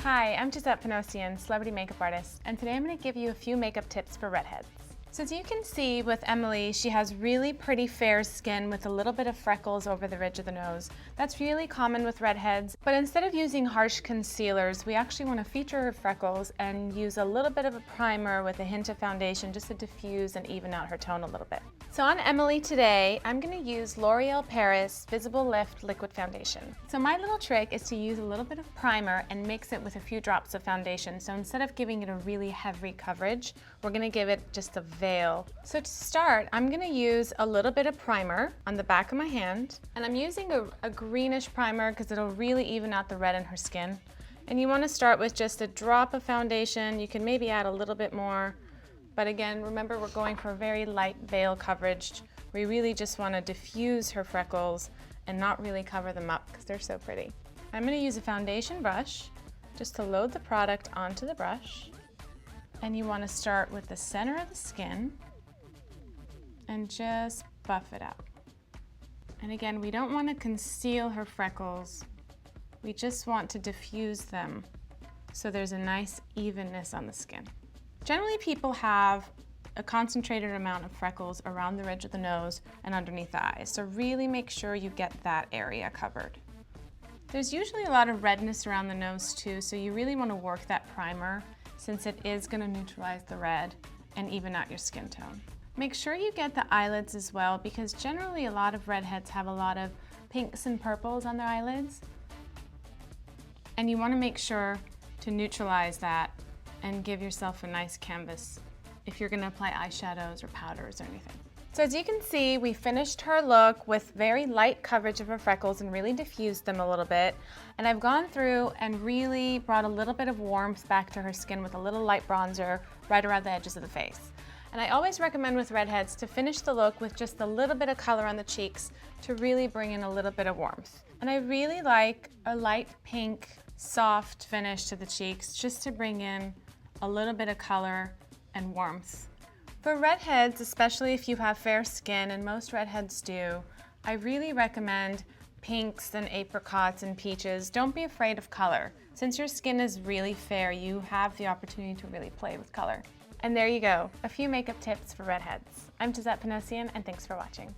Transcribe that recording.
Hi, I'm Gisette Panosian, celebrity makeup artist, and today I'm going to give you a few makeup tips for redheads. So as you can see with Emily, she has really pretty fair skin with a little bit of freckles over the ridge of the nose. That's really common with redheads, but instead of using harsh concealers, we actually want to feature her freckles and use a little bit of a primer with a hint of foundation just to diffuse and even out her tone a little bit. So on Emily today, I'm going to use L'Oreal Paris Visible Lift Liquid Foundation. So my little trick is to use a little bit of primer and mix it with a few drops of foundation. So instead of giving it a really heavy coverage, we're going to give it just a veil. So to start, I'm going to use a little bit of primer on the back of my hand. And I'm using a greenish primer because it'll really even out the red in her skin. And you want to start with just a drop of foundation. You can maybe add a little bit more. But again, remember we're going for a very light veil coverage. We really just want to diffuse her freckles and not really cover them up because they're so pretty. I'm going to use a foundation brush just to load the product onto the brush. And you want to start with the center of the skin and just buff it out. And again, we don't want to conceal her freckles. We just want to diffuse them so there's a nice evenness on the skin. Generally, people have a concentrated amount of freckles around the ridge of the nose and underneath the eyes, so really make sure you get that area covered. There's usually a lot of redness around the nose too, so you really want to work that primer since it is going to neutralize the red and even out your skin tone. Make sure you get the eyelids as well because generally a lot of redheads have a lot of pinks and purples on their eyelids, and you want to make sure to neutralize that and give yourself a nice canvas if you're going to apply eyeshadows or powders or anything. So as you can see, we finished her look with very light coverage of her freckles and really diffused them a little bit. And I've gone through and really brought a little bit of warmth back to her skin with a little light bronzer right around the edges of the face. And I always recommend with redheads to finish the look with just a little bit of color on the cheeks to really bring in a little bit of warmth. And I really like a light pink, soft finish to the cheeks just to bring in a little bit of color and warmth. For redheads, especially if you have fair skin, and most redheads do, I really recommend pinks and apricots and peaches. Don't be afraid of color. Since your skin is really fair, you have the opportunity to really play with color. And there you go, a few makeup tips for redheads. I'm Gisette Panosian, and thanks for watching.